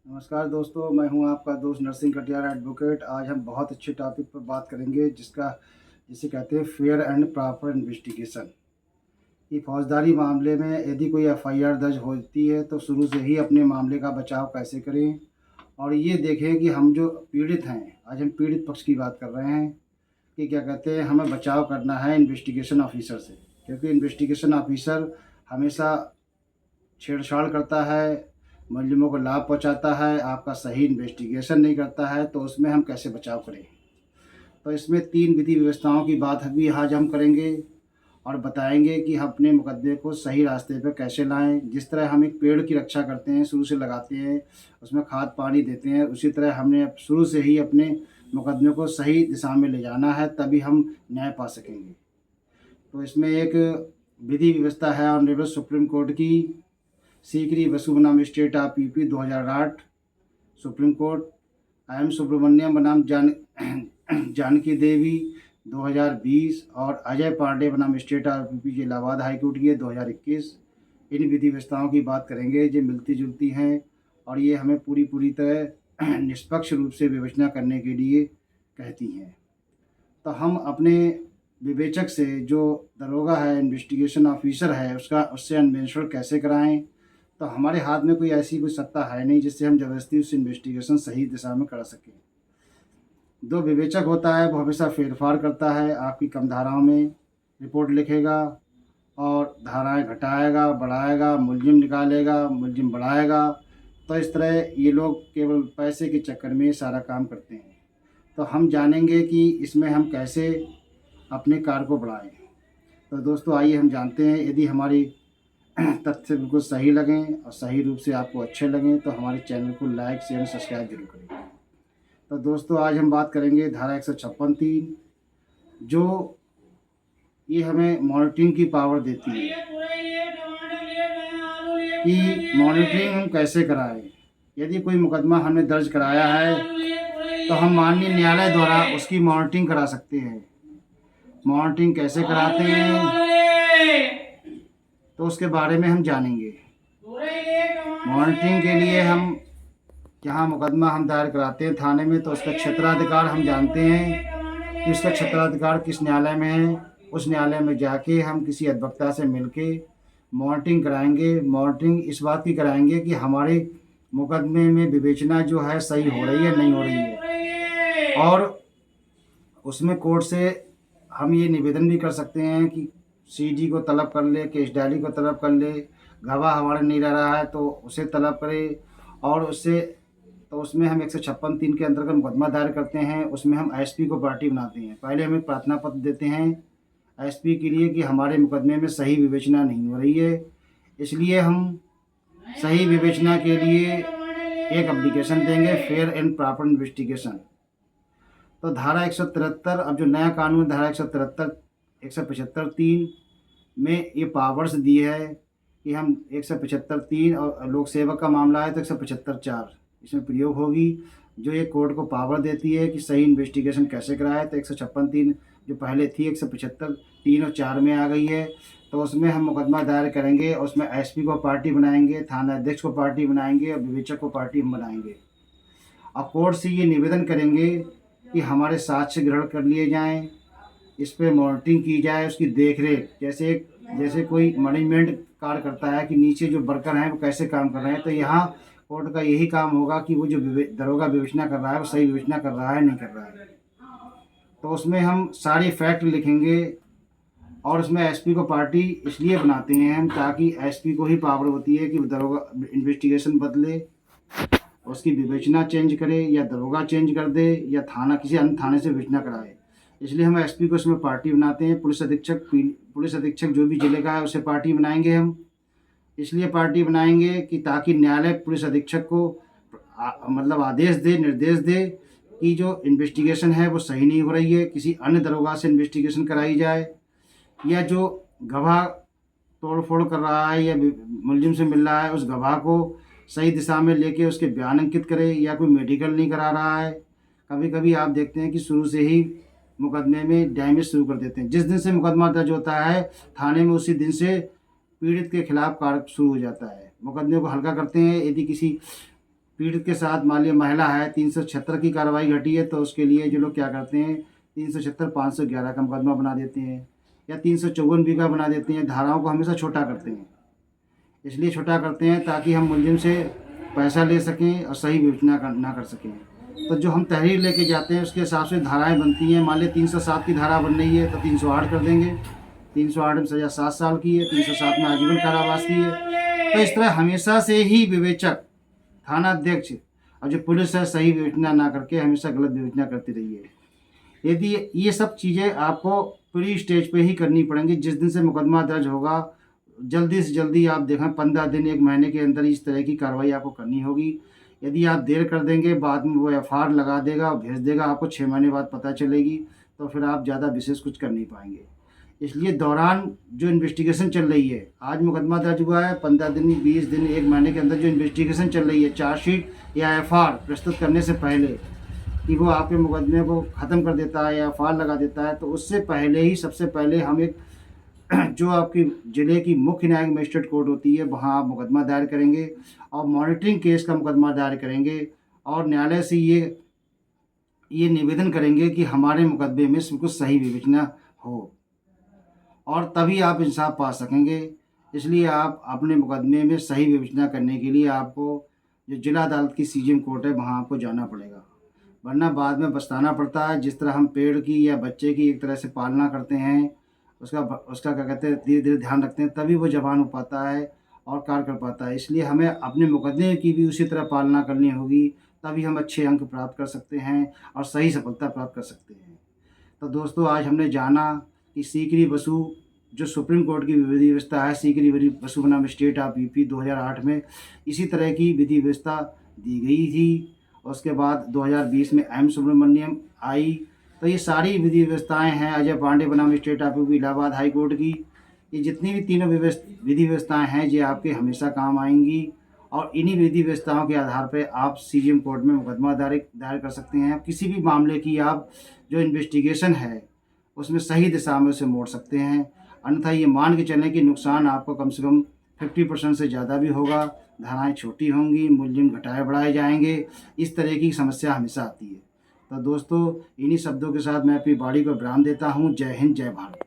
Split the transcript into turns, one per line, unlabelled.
नमस्कार दोस्तों, मैं हूं आपका दोस्त नरसिंह कटियार एडवोकेट। आज हम बहुत अच्छे टॉपिक पर बात करेंगे जिसे कहते हैं फेयर एंड प्रॉपर इन्वेस्टिगेशन। कि फौजदारी मामले में यदि कोई एफआईआर दर्ज होती है तो शुरू से ही अपने मामले का बचाव कैसे करें और ये देखें कि हम जो पीड़ित हैं, आज हम पीड़ित पक्ष की बात कर रहे हैं कि क्या कहते हैं, हमें बचाव करना है इन्वेस्टिगेशन ऑफिसर से। क्योंकि इन्वेस्टिगेशन ऑफिसर हमेशा छेड़छाड़ करता है, मुलज़िमों को लाभ पहुँचाता है, आपका सही इन्वेस्टिगेशन नहीं करता है, तो उसमें हम कैसे बचाव करें। तो इसमें 3 विधि व्यवस्थाओं की बात भी आज हम करेंगे और बताएँगे कि हम अपने मुकदमे को सही रास्ते पे कैसे लाएँ। जिस तरह हम एक पेड़ की रक्षा करते हैं, शुरू से लगाते हैं, उसमें खाद पानी देते हैं, उसी तरह हमने अब शुरू से ही अपने मुकदमे को सही दिशा में ले जाना है, तभी हम न्याय पा सकेंगे। तो इसमें एक विधि व्यवस्था है ऑनरेबल सुप्रीम कोर्ट की, सीकरी बसु बनाम state of UP 2008, supreme court, M Subramaniam बनाम जानकी देवी 2020 और अजय पांडे बनाम स्टेट ऑफ यूपी के इलाहाबाद हाई कोर्ट की है 2021। इन विधि व्यवस्थाओं की बात करेंगे जो मिलती जुलती हैं और ये हमें पूरी तरह निष्पक्ष रूप से विवेचना करने के लिए कहती हैं। तो हम अपने विवेचक से, जो दरोगा है, इन्वेस्टिगेशन ऑफिसर है, उससे अन्वेषण कैसे कराएं। तो हमारे हाथ में कोई सत्ता है नहीं जिससे हम ज़बरदस्ती उस इन्वेस्टिगेशन सही दिशा में करा सकें। जो विवेचक होता है वो हमेशा फेरफार करता है, आपकी कम धाराओं में रिपोर्ट लिखेगा और धाराएं घटाएगा, बढ़ाएगा, मुलजिम निकालेगा, मुलजिम बढ़ाएगा। तो इस तरह ये लोग केवल पैसे के चक्कर में सारा काम करते हैं। तो हम जानेंगे कि इसमें हम कैसे अपने कार्य को बढ़ाएं। तो दोस्तों आइए हम जानते हैं। यदि हमारी तथ्य बिल्कुल सही लगें और सही रूप से आपको अच्छे लगें तो हमारे चैनल को लाइक शेयर सब्सक्राइब जरूर करें। तो दोस्तों आज हम बात करेंगे धारा 156(3), जो ये हमें मॉनिटरिंग की पावर देती है कि मॉनिटरिंग हम कैसे कराएं। यदि कोई मुकदमा हमने दर्ज कराया है तो हम माननीय न्यायालय द्वारा उसकी मॉनिटरिंग करा सकते हैं। मॉनिटरिंग कैसे कराते हैं तो उसके बारे में हम जानेंगे। मॉनिटरिंग के लिए हम जहाँ मुकदमा हम दायर कराते हैं थाने में, तो उसका क्षेत्राधिकार हम जानते हैं कि उसका क्षेत्राधिकार किस न्यायालय में है। उस न्यायालय में जाके हम किसी अधिवक्ता से मिलके मॉनिटरिंग कराएंगे। मॉनिटरिंग इस बात की कराएंगे कि हमारे मुकदमे में विवेचना जो है सही हो रही है नहीं हो रही है, और उसमें कोर्ट से हम ये निवेदन भी कर सकते हैं कि सीडी को तलब कर ले, केस डायरी को तलब कर ले, गवाह हमारे नहीं रह रहा है तो उसे तलब करे। और उससे तो उसमें हम 156(3) के अंतर्गत मुकदमा दायर करते हैं। उसमें हम एसपी को पार्टी बनाते हैं। पहले हमें प्रार्थना पत्र देते हैं एसपी के लिए कि हमारे मुकदमे में सही विवेचना नहीं हो रही है, इसलिए हम सही विवेचना के लिए एक एप्लीकेशन देंगे, फेयर एंड प्रॉपर इन्वेस्टिगेशन। तो धारा 173, अब जो नया कानून धारा 173 175(3) में ये पावर्स दी है कि हम 175(3) और लोक सेवक का मामला है तो 175(4) इसमें प्रयोग होगी, जो ये कोर्ट को पावर देती है कि सही इन्वेस्टिगेशन कैसे कराए। तो 156(3) जो पहले थी 175(3) और 4 में आ गई है। तो उसमें हम मुकदमा दायर करेंगे और उसमें एसपी को पार्टी बनाएंगे, थाना अध्यक्ष को पार्टी बनाएंगे और विवेचक को पार्टी हम बनाएंगे। अब कोर्ट से ये निवेदन करेंगे कि हमारे साक्ष्य ग्रहण कर लिए जाएं, इस पर मॉनिटरिंग की जाए, उसकी देखरेख, जैसे कोई मैनेजमेंट कार्य करता है कि नीचे जो वर्कर हैं वो कैसे काम कर रहे हैं। तो यहाँ कोर्ट का यही काम होगा कि वो जो दरोगा विवेचना कर रहा है वो सही विवेचना कर रहा है नहीं कर रहा है। तो उसमें हम सारी फैक्ट लिखेंगे और उसमें एसपी को पार्टी इसलिए बनाते हैं हम ताकि एसपी को ही पावर होती है कि दरोगा इन्वेस्टिगेशन बदले, उसकी विवेचना चेंज करे या दरोगा चेंज कर दे या थाना किसी अन्य थाने से विवेचना कराए। इसलिए हम एसपी को इसमें पार्टी बनाते हैं। पुलिस अधीक्षक जो भी जिले का है उसे पार्टी बनाएंगे हम, इसलिए पार्टी बनाएंगे कि ताकि न्यायालय पुलिस अधीक्षक को मतलब आदेश दे, निर्देश दे कि जो इन्वेस्टिगेशन है वो सही नहीं हो रही है, किसी अन्य दरोगा से इन्वेस्टिगेशन कराई जाए, या जो गवाह तोड़ फोड़ कर रहा है या मुलजिम से मिल रहा है उस गवाह को सही दिशा में लेके उसके बयान अंकित करे, या कोई मेडिकल नहीं करा रहा है। कभी कभी आप देखते हैं कि शुरू से ही मुकदमे में डैमेज शुरू कर देते हैं। जिस दिन से मुकदमा दर्ज होता है थाने में उसी दिन से पीड़ित के खिलाफ कार्य शुरू हो जाता है, मुकदमे को हल्का करते हैं। यदि किसी पीड़ित के साथ मान लिया महिला है, 376 की कार्रवाई घटी है, तो उसके लिए जो लोग क्या करते हैं 376 511 का मुकदमा बना देते हैं या 354 बी का बना देते हैं। धाराओं को हमेशा छोटा करते हैं, इसलिए छोटा करते हैं ताकि हम मुलजिम से पैसा ले सकें और सही विवेचना ना कर सकें। तो जो हम तहरीर लेके जाते हैं उसके हिसाब से धाराएँ बनती हैं। मान लिया 307 की धारा बन रही है तो 308 कर देंगे। 308 में सज़ा 7 साल की है, 307 में आजीवन कारावास की है। तो इस तरह हमेशा से ही विवेचक, थाना अध्यक्ष और जो पुलिस है सही विवेचना ना करके हमेशा गलत विवेचना करती रही है। यदि ये सब चीज़ें आपको प्री स्टेज पे ही करनी पड़ेंगी। जिस दिन से मुकदमा दर्ज होगा जल्दी से जल्दी आप देखें 15 दिन 1 महीने के अंदर इस तरह की कार्रवाई आपको करनी होगी। यदि आप देर कर देंगे बाद में वो एफआईआर लगा देगा और भेज देगा, आपको 6 महीने बाद पता चलेगी, तो फिर आप ज़्यादा विशेष कुछ कर नहीं पाएंगे। इसलिए दौरान जो इन्वेस्टिगेशन चल रही है, आज मुकदमा दर्ज हुआ है, 15 दिन 20 दिन 1 महीने के अंदर जो इन्वेस्टिगेशन चल रही है, चार्जशीट या एफआईआर प्रस्तुत करने से पहले कि वो आपके मुकदमे को ख़त्म कर देता है या एफआईआर लगा देता है, तो उससे पहले ही सबसे पहले हम एक जो आपकी ज़िले की मुख्य न्यायिक मजिस्ट्रेट कोर्ट होती है वहाँ आप मुकदमा दायर करेंगे और मॉनिटरिंग केस का मुकदमा दायर करेंगे और न्यायालय से ये निवेदन करेंगे कि हमारे मुकदमे में बिल्कुल सही विवेचना हो और तभी आप इंसाफ पा सकेंगे। इसलिए आप अपने मुकदमे में सही विवेचना करने के लिए आपको जो जिला अदालत की सीजीएम कोर्ट है वहाँ आपको जाना पड़ेगा, वरना बाद में पछताना पड़ता है। जिस तरह हम पेड़ की या बच्चे की एक तरह से पालना करते हैं, उसका क्या कहते हैं धीरे धीरे ध्यान रखते हैं, तभी वो जवान हो पाता है और कार्य कर पाता है। इसलिए हमें अपने मुकदमे की भी उसी तरह पालना करनी होगी, तभी हम अच्छे अंक प्राप्त कर सकते हैं और सही सफलता प्राप्त कर सकते हैं। तो दोस्तों आज हमने जाना कि सीकरी बसु जो सुप्रीम कोर्ट की विधि व्यवस्था है, सीकरी बसु बनाम स्टेट ऑफ यूपी 2008 में इसी तरह की विधि व्यवस्था दी गई थी। उसके बाद 2020 में एम सुब्रमण्यम आई। तो ये सारी विधि व्यवस्थाएं हैं अजय पांडे बनाम state of UP Allahabad high court की। ये जितनी भी तीनों विधि व्यवस्थाएं हैं ये आपके हमेशा काम आएंगी और इन्हीं विधि व्यवस्थाओं के आधार पर आप सीजीएम कोर्ट में मुकदमा दायर कर सकते हैं। किसी भी मामले की आप जो इन्वेस्टिगेशन है उसमें सही दिशा में उसे मोड़ सकते हैं। अन्यथा ये मान के चलें कि नुकसान आपको कम से कम 50% से ज़्यादा भी होगा, धाराएँ छोटी होंगी, मुलजिम घटाए बढ़ाए जाएंगे, इस तरह की समस्या हमेशा आती है। तो दोस्तों इन्हीं शब्दों के साथ मैं अपनी बाड़ी को विराम देता हूँ। जय हिंद, जय भारत।